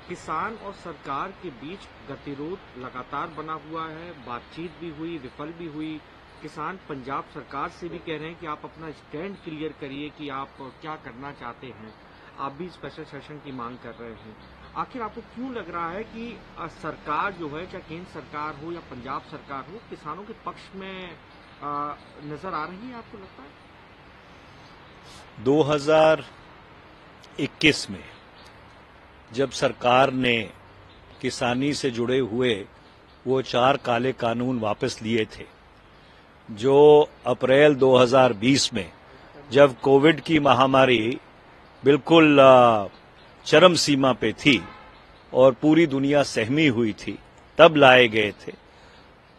किसान और सरकार के बीच गतिरोध लगातार बना हुआ है, बातचीत भी हुई, विफल भी हुई। किसान पंजाब सरकार से भी कह रहे हैं कि आप अपना स्टैंड क्लियर करिए कि आप क्या करना चाहते हैं। आप भी स्पेशल सेशन की मांग कर रहे हैं। आखिर आपको क्यों लग रहा है कि सरकार जो है, चाहे केंद्र सरकार हो या पंजाब सरकार हो, किसानों के पक्ष में नजर आ रही है? आपको लगता है 2021 में जब सरकार ने किसानी से जुड़े हुए वो 4 काले कानून वापस लिए थे, जो अप्रैल 2020 में जब कोविड की महामारी बिल्कुल चरम सीमा पे थी और पूरी दुनिया सहमी हुई थी, तब लाए गए थे।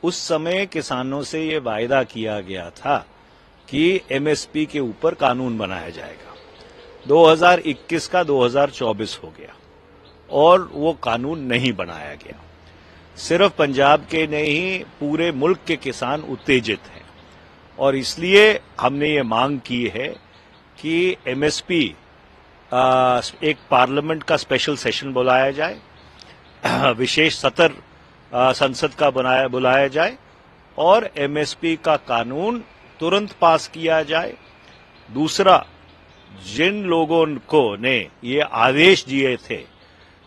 उस समय किसानों से ये वायदा किया गया था कि एमएसपी के ऊपर कानून बनाया जाएगा। 2021 का 2024 हो गया और वो कानून नहीं बनाया गया। सिर्फ पंजाब के नहीं, पूरे मुल्क के किसान उत्तेजित हैं और इसलिए हमने ये मांग की है कि एमएसपी एक पार्लियामेंट का स्पेशल सेशन बुलाया जाए, विशेष सत्र संसद का बुलाया जाए और एमएसपी का कानून तुरंत पास किया जाए। दूसरा, जिन लोगों को ने ये आदेश दिए थे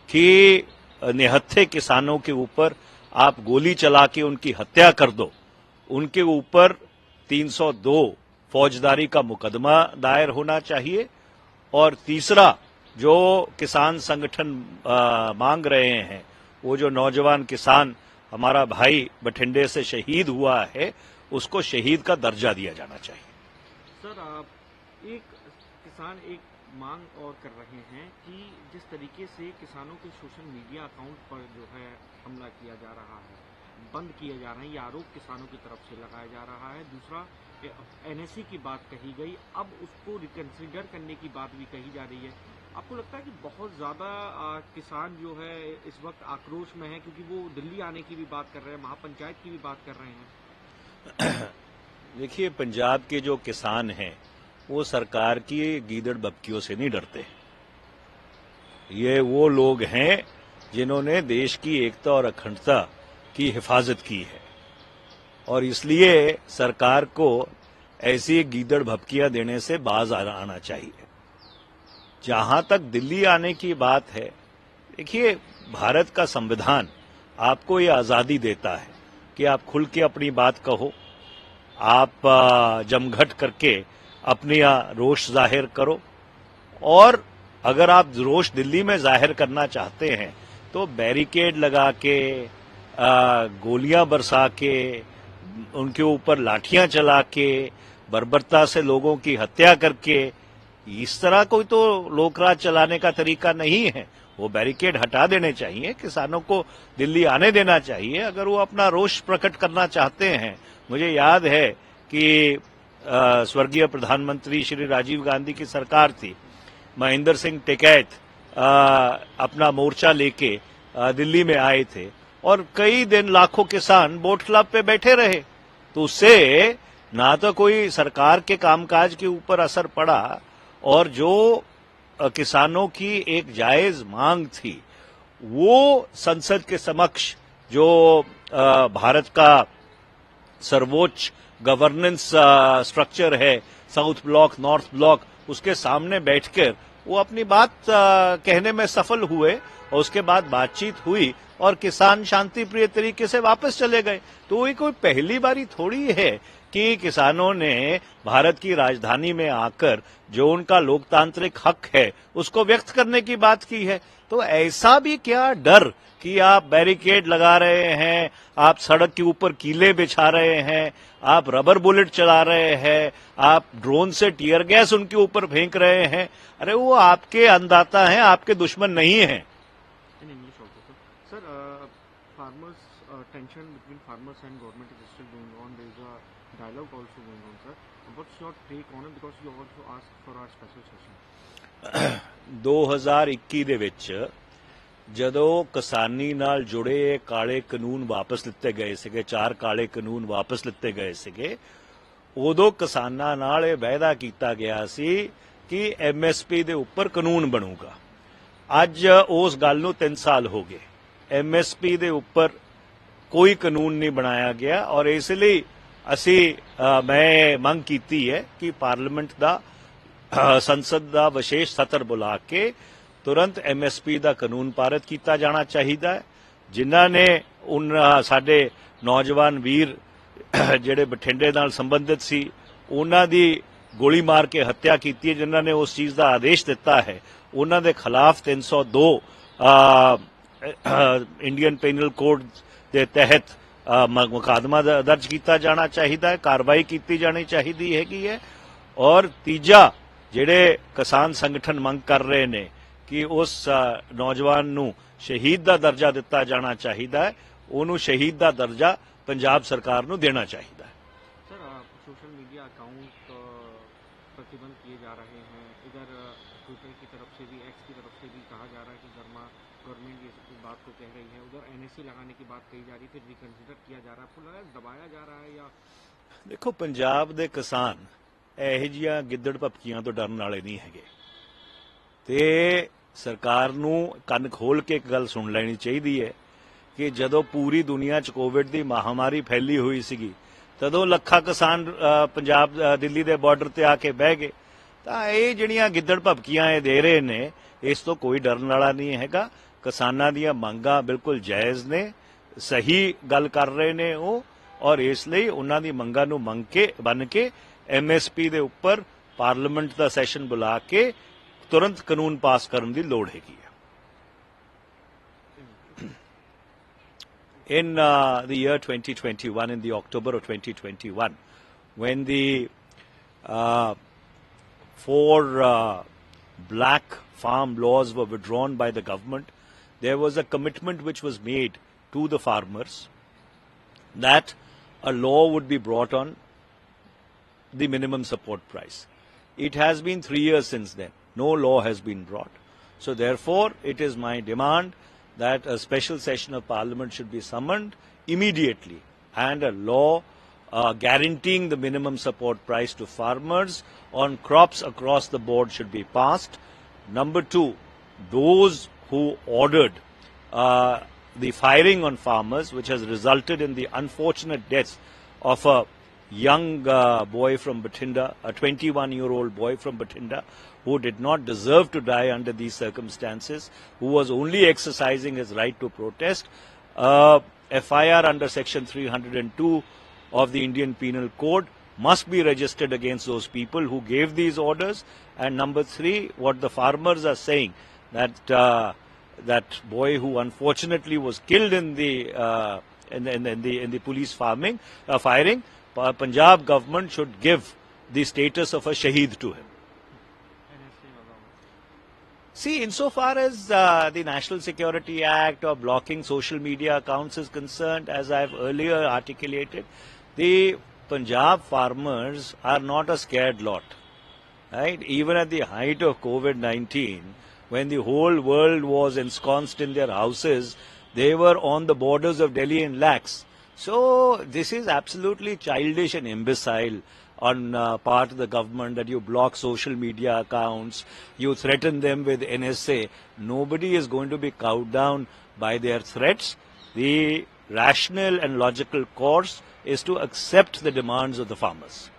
कि निहत्थे किसानों के ऊपर आप गोली चला के उनकी हत्या कर दो, उनके ऊपर 302 फौजदारी का मुकदमा दायर होना चाहिए। और तीसरा, जो किसान संगठन मांग रहे हैं, वो जो नौजवान किसान हमारा भाई बठिंडे से शहीद हुआ है, उसको शहीद का दर्जा दिया जाना चाहिए। सर, एक किसान एक मांग और कर रहे हैं कि जिस तरीके से किसानों के सोशल मीडिया अकाउंट पर जो है हमला किया जा रहा है, बंद किए जा रहे हैं, ये आरोप किसानों की तरफ से लगाया जा रहा है। दूसरा, एनएससी की बात कही गई, अब उसको रिकंसिडर करने की बात भी कही जा रही है। आपको लगता है कि बहुत ज्यादा किसान जो है इस वक्त आक्रोश में है, क्योंकि वो दिल्ली आने की भी बात कर रहे हैं, महापंचायत की भी बात कर रहे हैं? देखिए, पंजाब के जो किसान हैं वो सरकार की गीदड़ बपकियों से नहीं डरते। ये वो लोग हैं जिन्होंने देश की एकता और अखंडता की हिफाजत की है और इसलिए सरकार को ऐसी गीदड़ भपकियां देने से बाज आना चाहिए। जहां तक दिल्ली आने की बात है, देखिए, भारत का संविधान आपको ये आजादी देता है कि आप खुल के अपनी बात कहो, आप जमघट करके अपनी रोष जाहिर करो, और अगर आप रोष दिल्ली में जाहिर करना चाहते हैं तो बैरिकेड लगा के, गोलियां बरसा के, उनके ऊपर लाठियां चला के, बर्बरता से लोगों की हत्या करके, इस तरह कोई तो लोकराज चलाने का तरीका नहीं है। वो बैरिकेड हटा देने चाहिए, किसानों को दिल्ली आने देना चाहिए अगर वो अपना रोष प्रकट करना चाहते हैं। मुझे याद है कि स्वर्गीय प्रधानमंत्री श्री राजीव गांधी की सरकार थी, महेंद्र सिंह टिकैत अपना मोर्चा लेके दिल्ली में आए थे और कई दिन लाखों किसान बोट क्लब पे बैठे रहे, तो उससे ना तो कोई सरकार के कामकाज के ऊपर असर पड़ा और जो किसानों की एक जायज मांग थी वो संसद के समक्ष, जो भारत का सर्वोच्च गवर्नेंस स्ट्रक्चर है, साउथ ब्लॉक, नॉर्थ ब्लॉक, उसके सामने बैठकर वो अपनी बात कहने में सफल हुए और उसके बाद बातचीत हुई और किसान शांति प्रिय तरीके से वापस चले गए। तो ये कोई पहली बारी थोड़ी है कि किसानों ने भारत की राजधानी में आकर जो उनका लोकतांत्रिक हक है उसको व्यक्त करने की बात की है। तो ऐसा भी क्या डर कि आप बैरिकेड लगा रहे हैं, आप सड़क के ऊपर कीले बिछा रहे हैं, आप रबर बुलेट चला रहे हैं, आप ड्रोन से टीयर गैस उनके ऊपर फेंक रहे हैं? अरे वो आपके अन्नदाता हैं, आपके दुश्मन नहीं हैं। Sir, farmers tension between farmers and government is still going on. There is a dialogue also going on, sir. What's your take on it? Because you also asked for our special session. 2021 ਦੇ ਵਿੱਚ ਜਦੋਂ ਕਿਸਾਨੀ ਨਾਲ ਜੁੜੇ ਕਾਲੇ ਕਾਨੂੰਨ ਵਾਪਸ ਲਿੱਤੇ ਗਏ ਸੀਗੇ, 4 ਕਾਲੇ ਕਾਨੂੰਨ ਵਾਪਸ ਲਿੱਤੇ ਗਏ ਸੀਗੇ, ਉਦੋਂ ਕਿਸਾਨਾਂ ਨਾਲ ਇਹ ਵਾਅਦਾ ਕੀਤਾ ਗਿਆ ਸੀ ਕਿ ਐਮਐਸਪੀ ਦੇ ਉੱਪਰ ਕਾਨੂੰਨ ਬਣੂਗਾ। ਅੱਜ ਉਸ ਗੱਲ ਨੂੰ 3 ਸਾਲ ਹੋ ਗਏ। MSP ਦੇ ਉੱਪਰ ਕੋਈ ਕਾਨੂੰਨ ਨਹੀਂ ਬਣਾਇਆ ਗਿਆ ਔਰ ਇਸ ਲਈ ਅਸੀਂ ਮੈਂ ਮੰਗ ਕੀਤੀ ਹੈ ਕਿ ਪਾਰਲੀਮੈਂਟ ਦਾ ਸੰਸਦ ਦਾ ਵਿਸ਼ੇਸ਼ ਸਤਰ ਬੁਲਾ ਕੇ ਤੁਰੰਤ MSP ਦਾ ਕਾਨੂੰਨ ਪਾਰਿਤ ਕੀਤਾ ਜਾਣਾ ਚਾਹੀਦਾ ਹੈ। ਜਿਨ੍ਹਾਂ ਨੇ ਸਾਡੇ ਨੌਜਵਾਨ ਵੀਰ ਜਿਹੜੇ ਬਠਿੰਡੇ ਨਾਲ ਸੰਬੰਧਿਤ ਸੀ ਉਹਨਾਂ ਦੀ ਗੋਲੀ ਮਾਰ ਕੇ ਹੱਤਿਆ ਕੀਤੀ ਹੈ, ਜਿਨ੍ਹਾਂ ਨੇ ਉਸ ਚੀਜ਼ ਦਾ ਆਦੇਸ਼ ਦਿੱਤਾ ਹੈ, ਉਹਨਾਂ ਦੇ ਖਿਲਾਫ 302 ਇੰਡੀਅਨ ਪੈਨਲ ਕੋਡ ਦੇ ਤਹਿਤ ਮੁਕੱਦਮਾ ਦਰਜ ਕੀਤਾ ਜਾਣਾ ਚਾਹੀਦਾ ਹੈ, ਕਾਰਵਾਈ ਕੀਤੀ ਜਾਣੀ ਚਾਹੀਦੀ ਹੈਗੀ ਹੈ। ਔਰ ਤੀਜਾ ਜਿਹੜੇ ਕਿਸਾਨ ਸੰਗਠਨ ਮੰਗ ਕਰ ਰਹੇ ਨੇ ਕਿ ਉਸ ਨੌਜਵਾਨ ਨੂੰ ਸ਼ਹੀਦ ਦਾ ਦਰਜਾ ਦਿੱਤਾ ਜਾਣਾ ਚਾਹੀਦਾ ਹੈ, ਉਹਨੂੰ ਸ਼ਹੀਦ ਦਾ ਦਰਜਾ पंजाब सरकार को देना चाहिए। सर सोशल मीडिया अकाउंट प्रतिबंध किए जा रहे हैं, इधर ट्विटर की तरफ से भी एक्स की तरफ से भी कहा जा रहा है कि गवर्नमेंट इस बात को कह रही है, उधर NSC लगाने की बात कही जा रही है, फिर रिकंसिडर किया जा रहा है, आपको लगा दबाया जा रहा है या? देखो पंजाब के किसान ਇਹੋ ਜਿਹੀਆਂ ਗਿੱਦੜ ਭਪਕੀਆਂ ਤੋਂ ਡਰਨ ਵਾਲੇ ਨਹੀਂ ਹੈਗੇ ਤੇ ਸਰਕਾਰ ਨੂੰ ਕੰਨ ਖੋਲ ਕੇ ਇੱਕ ਗੱਲ ਸੁਣ ਲੈਣੀ ਚਾਹੀਦੀ ਹੈ ਕਿ ਜਦੋਂ ਪੂਰੀ ਦੁਨੀਆ 'ਚ ਕੋਵਿਡ ਦੀ ਮਹਾਮਾਰੀ ਫੈਲੀ ਹੋਈ ਸੀਗੀ ਤਦੋਂ ਲੱਖਾਂ ਕਿਸਾਨ ਪੰਜਾਬ ਦਿੱਲੀ ਦੇ ਬਾਰਡਰ ਤੇ ਆ ਕੇ ਬਹਿ ਗਏ। ਤਾਂ ਇਹ ਜਿਹੜੀਆਂ ਗਿੱਦੜ ਭਪਕੀਆਂ ਇਹ ਦੇ ਰਹੇ ਨੇ ਇਸ ਤੋਂ ਕੋਈ ਡਰਨ ਵਾਲਾ ਨਹੀਂ ਹੈਗਾ। ਕਿਸਾਨਾਂ ਦੀਆਂ ਮੰਗਾਂ ਬਿਲਕੁਲ ਜਾਇਜ਼ ਨੇ, ਸਹੀ ਗੱਲ ਕਰ ਰਹੇ ਨੇ ਉਹ, ਔਰ ਇਸ ਲਈ ਉਹਨਾਂ ਦੀ ਮੰਗਾਂ ਨੂੰ ਬੰਨ ਕੇ MSP ਦੇ ਉੱਪਰ ਪਾਰਲੀਮੈਂਟ ਦਾ ਸੈਸ਼ਨ ਬੁਲਾ ਕੇ ਤੁਰੰਤ ਕਾਨੂੰਨ ਪਾਸ ਕਰਨ ਦੀ ਲੋੜ ਹੈਗੀ ਹੈ। In the year 2021, in the October of 2021, when the 4 black farm laws were withdrawn by the government, there was a commitment which was made to the farmers that a law would be brought on the minimum support price. It has been 3 years since then. No law has been brought. So therefore, it is my demand that a special session of parliament should be summoned immediately and a law guaranteeing the minimum support price to farmers on crops across the board should be passed. Number 2, those who ordered the firing on farmers, which has resulted in the unfortunate deaths of a young boy from Bathinda, a 21-year-old boy from Bathinda, who did not deserve to die under these circumstances, who was only exercising his right to protest. FIR under section 302 of the Indian Penal Code must be registered against those people who gave these orders. And number 3, what the farmers are saying, that that boy who unfortunately was killed in the police firing, Punjab government should give the status of a shaheed to him. See, insofar as the National Security Act or blocking social media accounts is concerned, as I have earlier articulated, the Punjab farmers are not a scared lot. Right? Even at the height of COVID-19, when the whole world was ensconced in their houses, they were on the borders of Delhi in lakhs. So this is absolutely childish and imbecile on part of the government that you block social media accounts, you threaten them with NSA. Nobody is going to be cowed down by their threats. The rational and logical course is to accept the demands of the farmers.